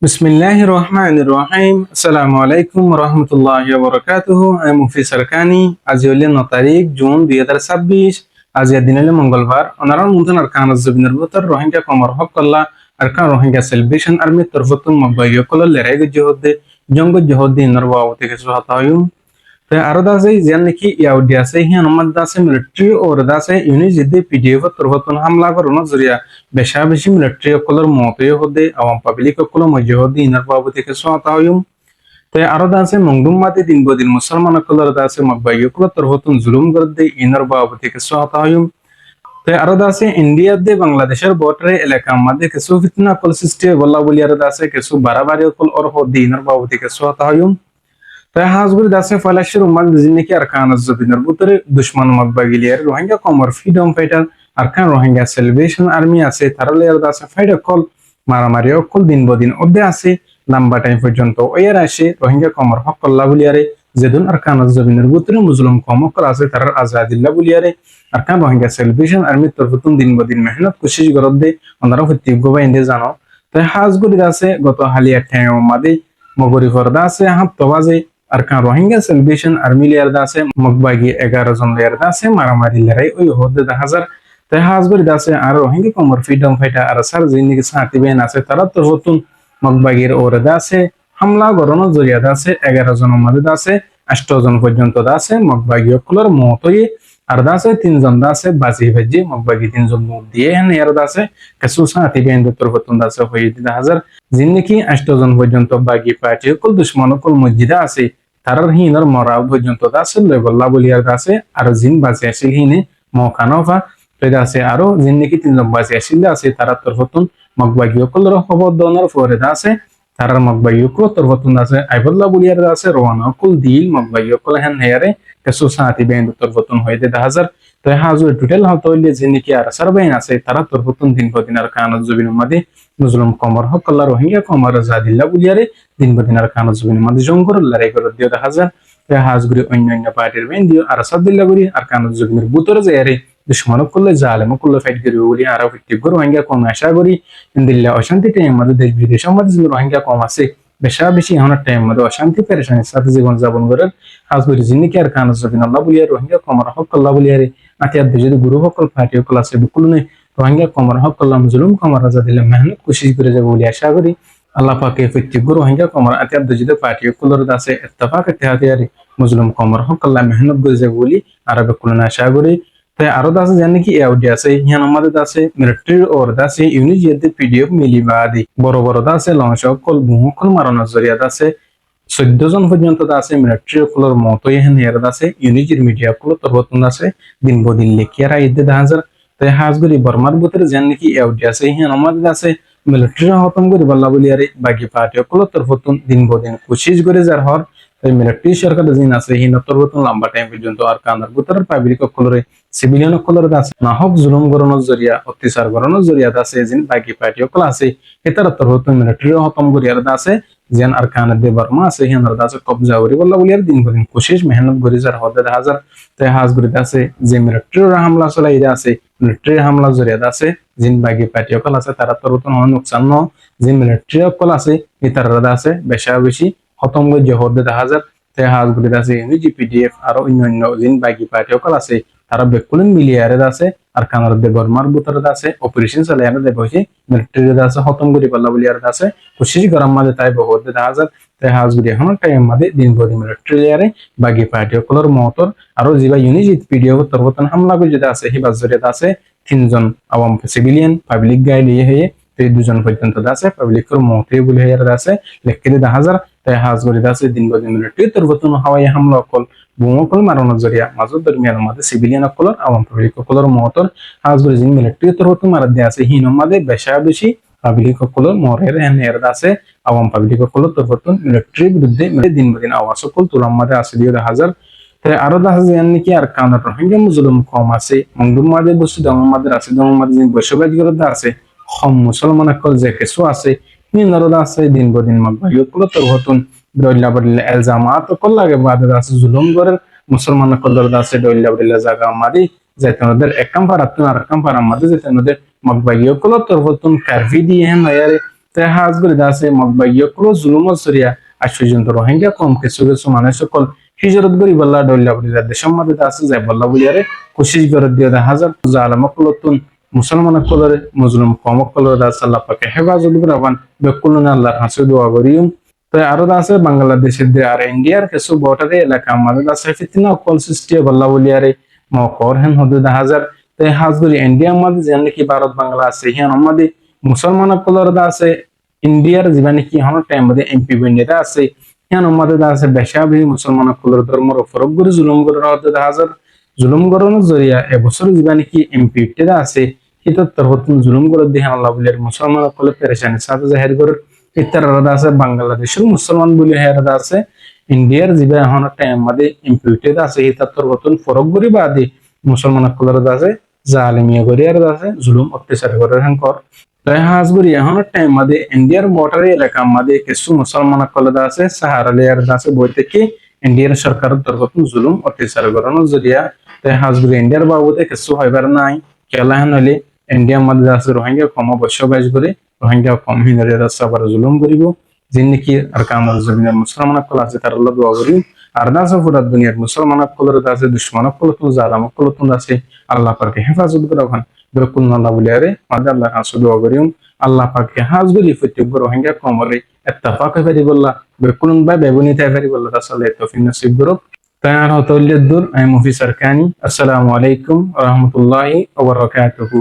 বিসমিল্লাহির রহমানির রহিম। আসসালামু আলাইকুম রহমতুল্লাহি ওয়া বারাকাতুহু। আমি মুফতি সরকানি। আজ হইলে 9 তারিখ জুন 2026। আজ দিন হইলে মঙ্গলবার। অনারার মধ্যে আরকান জবিনের ভিতর রোহিঙ্গা কমর হক আল্লাহ আরকান রোহিঙ্গা সেলিব্রেশন আর্মি তরফতুন মগবাইয় কল লড়াই গজহদে জঙ্গ জহদে নরবাওতে কিছু হতা হয়ুম। তো আরো দাসে যেন নাকি ইয়াউডি আছে হিয়ান মাদ দাসে মিলিটারি ওর দাসে ইউনি জিদ্দে পিডিএফ তরফতুন হামলা করুন জরিয়া বেশা বেশি মিলিটারি কলর মতে হদে আওয়াম পাবলিক কল মজে হদে ইনার বাবু থেকে সহায়তা হইম। তো আরো দাসে মংডুম মাদে দিন বদিন মুসলমান কলর দাসে মগবাইয় কল তরফতুন জুলুম করদে ইনার বাবু থেকে সহায়তা হইম। তো আরো দাসে ইন্ডিয়া দে বাংলাদেশের বর্ডারে এলাকা মাদে কিছু ফিতনা কল সৃষ্টি বলা বলি আর দাসে কিছু বাড়াবাড়ি কল ওর হদে ইনার বাবু থেকে সহায়তা হইম। তাই হাজগুড়ি দাসে ফলাশের উম্মাদ জিন্নেকি আরকান জবিনের ভিতরে দুশ্মন মগবাগিলিয়ার রোহিঙ্গা কমর freedom fighter Arakan Rohingya salvation army আছে তারালেয়ার দাসে ফাইডা কল মারামারি অকল দিন বদিন অধ্যে আছে লম্বা টাইম পর্যন্ত ওয়ার আসে রোহিঙ্গা কমর হকল্লা বলিয়ারে যেদিন আরকান জবিনের ভিতরে মুসলিম কমকল আছে তারার আজাদিল্লা বলিয়ারে আরকান রোহিঙ্গা সেলিব্রেশন আর্মি তরফতুন দিন বদিন মেহনত কোশিশ করত দে ওনারা হত্যি গোবাইন্দে জানো। তাই হাজগুড়ি দাসে গত হালিয়া ঠ্যাং মাদে মগরি ফরদা আছে হাত তবাজে আরকান রোহিঙ্গা সেলিব্রেশন আর্মি লেয়ার দাসে মগবাগি 11 জন লেয়ার দাসে মারামারি লড়াই ওই হদে 10,000। তাই হাজবরি দাসে আর রোহিঙ্গা কমর ফ্রিডম ফাইটার আর সার জিন্দিগি সাথী বেন আছে তারা তো হতুন মগবাগির ওরে দাসে হামলা গরনো জরিয়া দাসে 11 জনের মধ্যে দাসে 8 জন পর্যন্ত দাসে মগবাগি অকলর মতই আর দাসে 3 জন দাসে বাজি ভাজি মগবাগি 3 জন মুখ দিয়ে হেন এর দাসে কিছু সাথী বেন তোর হতুন দাসে হই 10,000 জিন্দিগি 8 জন পর্যন্ত বাগি পার্টি অকল দুশ্মন অকল মসজিদে আছে তারার হিনর মরা পর্যন্ত দাসে লেগল্লা বলিয়ার দাসে আর জিন বাজে আসিল হিনে মকানফা পেদা আছে আরো জিন নাকি 3 জন বাজে আসিল আছে তারা তোর হতুন মগবাগি অকলর খবর দনার ফরে দাসে তারার মগবাগি অকল তোর হতুন দাসে আইবল্লা বলিয়ার দাসে রওনা অকল দিল মগবাগি অকল হেন হেয়ারে কিছু সাথী বেন তোর হতুন হই 10,000। তো হাজুর টোটাল হতইলে জিন নাকি আর সার বেন আছে তারা তোর হতুন দিন বদিন আর কানত জবিন মাদে মুসলিম কমর হক আল্লাহ রোহিঙ্গা কমর জাদিল্লা বলিয়ারে দিন বদিন আর কানত জবিন মাদে জঙ্গর লড়াই করে দিও 10,000। হাজগুড়ি অন্যান্য পার্টির বেন দিও আর সাদিল্লা করি আর কানত জবিনের বুতরে যায়ারে দুশ্মন করলে জালেম করলে ফাইট করি বলি আর ফিক্টিভ করে রোহিঙ্গা কম আশা করি ইন্দিল্লা অশান্তি টাইম মধ্যে দেশ বিদেশের মধ্যে রোহিঙ্গা কম আছে বেশা বেশি এখন টাইম মধ্যে অশান্তি পেরেশানির সাথে জীবন যাপন করার হাজগুড়ি জিন্নিকে আর কানত জবিন আল্লাহ বলিয়া রোহিঙ্গা কমর হক আল্লাহ বলিয়ারে আতিয়ার যদি গুরু সকল পার্টি সকল আছে বুকুলনে রোহিঙ্গা কমর হক আল্লাহ মুসলিম কমর রাজা দিলে মেহনত কোশিশ করে যাবে বলে আশা করি আল্লাহ পাকে ফিক্টিভ করে রোহিঙ্গা কমর আতিয়ার যদি পার্টি সকলের আছে ইত্তেফাক ইত্তেহাদিয়ারি মুসলিম কমর হক আল্লাহ মেহনত করে যাবে বলি আর বুকুলনে আশা করি। তাই আরো দাসে জানি কি এওডি আছে হিয়ান আমাদের দাসে মিলিটারি ওর দাসে ইউনিজিয়াতে পিডিএফ মিলিবাদি বড় বড় দাসে লঞ্চ কল বুমকল মারানো জরিয়া দাসে 14 জন পর্যন্ত দাসে মিলিটারি কলর মতই হেন এর দাসে ইউনিজির মিডিয়া কল তরবতন দাসে দিন বদিন লেখিয়ারা ইদে 10,000। তাই হাজগুড়ি বর্মার ভিতরে জানি কি এওডি আছে হিয়ান আমাদের দাসে মিলিটারি হতম করি বল্লা বলিয়ারে বাকি পার্টি কল তরবতন দিন বদিন কোশিশ করে যার হর মিলিটারি সরকার জিন আছে হিন তরবতন লম্বা টাইম পর্যন্ত আর কানার ভিতরে পাবলিক কলরে সিভিলিয়ান কলর আছে না হক জুলুম গরনের জরিয়া অত্যাচার গরনের জরিয়া আছে জিন বাকি পার্টি কল আছে এটার তরবতন মিলিটারি হতম করি আর আছে যেন আর কানার দে বর্মা আছে হিন আর আছে কবজা করি বল্লা বলিয়ার দিন বদিন কোশিশ মেহনত করি যার হদে 10,000। তাই হাজগুড়ি আছে যে মিলিটারি হামলা চলাই আছে মিলিটারি হামলা জরিয়া আছে জিন বাকি পার্টি কল আছে তারা তরবতন নুকসান ন যে মিলিটারি কল আছে এটার আছে বেশা বেশি খতম করে যে হদে 10,000। তাই হাজগুড়ি আছে ইউনিজি পিডিএফ আর অন্যান্য জিন বাকি পার্টি কল আছে তারা বেকুলিন মিলিয়ারে আছে আর কানার দে বর্মার বুতরে আছে অপারেশন চালাই আনে দেব হইছে মিলিটারি আছে খতম করি পাল্লা বলিয়ার আছে কোশিশ গরম মাঝে তাই বহুত 10,000। তাই হাজগুড়ি এখন টাইম মাঝে দিন বদি মিলিটারি আরে বাকি পার্টি কলর মতর আর জিবা ইউনিজি পিডিএফ তরবতন হামলা করে যেটা আছে হি বাজরিয়াত আছে 3 জন আওয়াম সিভিলিয়ান পাবলিক গাই লিয়ে হয়ে এই 2 জন পর্যন্ত আছে পাবলিকের মতে বলে হেয়ার আছে লেখকে 10,000। তাই হাজগুড়ি আছে দিন বদি মিলিটারি তরবতন হাওয়াই হামলা কল বুমকল মারানোর জরিয়া মাজর দরমিয়ান মধ্যে সিভিলিয়ান কলর আওয়াম পাবলিক কলর মতর হাজগুড়ি জিন মিলিটারি তরবতন মারা দিয়ে আছে হিন মধ্যে বেশা বেশি পাবলিক কলর মরের হেন এর আছে আওয়াম পাবলিক কলর তরবতন মিলিটারি বিরুদ্ধে দিন বদিন আওয়াজ কল তুলাম মধ্যে আছে 10,000। তাই আরো দেখা যায় নাকি আর কানার রোহিঙ্গা মুসলিম কম আছে মংডুম মাঝে বসে দমন মাঝে আছে দমন মাঝে বসবাস করে আছে কম মুসলমান কল যে কিছু আছে নিনরদা আছে দিন বদিন মগবাগি কল তরবতন দইল্লা বদলে এলজামাত কল লাগে বাদে আছে জুলুম করে মুসলমান কলর আছে দইল্লা বদলে জায়গা মারি যেতনদের একম পারাতুন আর একম পারাম মাঝে যেতনদের মগবাগি কল তরবতন কারভি দিয়ে হেন ইয়ারে তে হাজগুলি দাসে মগবাইয় ক্লো জুলুমত সরিয়া আজ পর্যন্ত রোহিঙ্গা কম কিছু কিছু মানুষ সকল হিজরত করি বল্লা ডল্লা বলি দেশের মধ্যে আছে যাই বল্লা বলিয়ারে কোশিশ করে দিয়ে হাজার জালামক কলতুন মুসলমান কলরে মজলুম কম কলরে দাস আল্লাহ পাকে হেফাজত রাবান বেকুলুন আল্লাহর হাসে দোয়া করিম। তো আরো আছে বাংলাদেশের দিয়ে আর ইন্ডিয়ার কিছু বর্ডারে এলাকা আমাদের আছে ফিতনা কল সৃষ্টি বল্লা বলিয়ারে মকর হেন হদুদ হাজার তো হাজগুলি ইন্ডিয়ার মধ্যে যেন কি ভারত বাংলা আছে হিয়ান আমাদের মুসলমান কলরে আছে ইন্ডিয়ার জীবনে কি হন টাইম মধ্যে এমপি বন্যতা আছে হিয়ান আমাদের আছে বেশাবি মুসলমান কলর ধর্মের উপর গুরু জুলুম করে হদুদ হাজার জুলুম করানোর জরিয়া এবছর জীবনে কি এমপি টেদা আছে হিতত তরহতুন জুলুম করে দিয়ে আল্লাহ বলিয়ার মুসলমান কলে পেরেশানি সাথে জাহির করে ইত্যার আলাদা আছে বাংলাদেশের মুসলমান বলি হেরাদা আছে ইন্ডিয়ার জিবা এখন টাইম মাদে ইম্পিউটেড আছে হিতার তরহতুন ফরক গরি বাদে মুসলমান কলের আছে জালিমিয়া গরি আর আছে জুলুম অত্যাচার করে কর তাই হাজগুড়ি এখন টাইম মাদে ইন্ডিয়ার বর্ডারে এলাকা মাদে কিছু মুসলমান কলের আছে সাহারা লেয়ার আছে বই থেকে ইন্ডিয়ার সরকারের তরফতুন জুলুম অত্যাচার করানোর জরিয়া তাই হাজগুড়ি ইন্ডিয়ার বাবুতে কিছু হইবার নাই কেলা হেন হলে ইন্ডিয়ার মধ্যে আছে রোহিঙ্গা কম বসবাস করে রোহিঙ্গা কম হিন্দুদের আবার জুলুম করিব যিনি নাকি আর কামাল জমিনের মুসলমান কল আছে তার আল্লাহ দোয়া করি আর না আছে পুরা দুনিয়ার মুসলমান কলের আছে দুশ্মন কলতুন জালাম কলতুন আছে আল্লাহ পাকে হেফাজত করে ওখান বেকুল আল্লাহ বলে আরে মাদে আল্লাহ হাসু দোয়া করি আল্লাহ পাকে হাজগুলি প্রত্যেক রোহিঙ্গা কমরে ইত্তেফাক হয়ে বললা বেকুল বা বেবনিতে হয়ে বললা তাহলে তৌফিক নসিব করুক তায়ার হতলিয়াদ দূর আমি মুফি সরকানি আসসালামু আলাইকুম ওয়া রাহমাতুল্লাহি ওয়া বারাকাতুহু।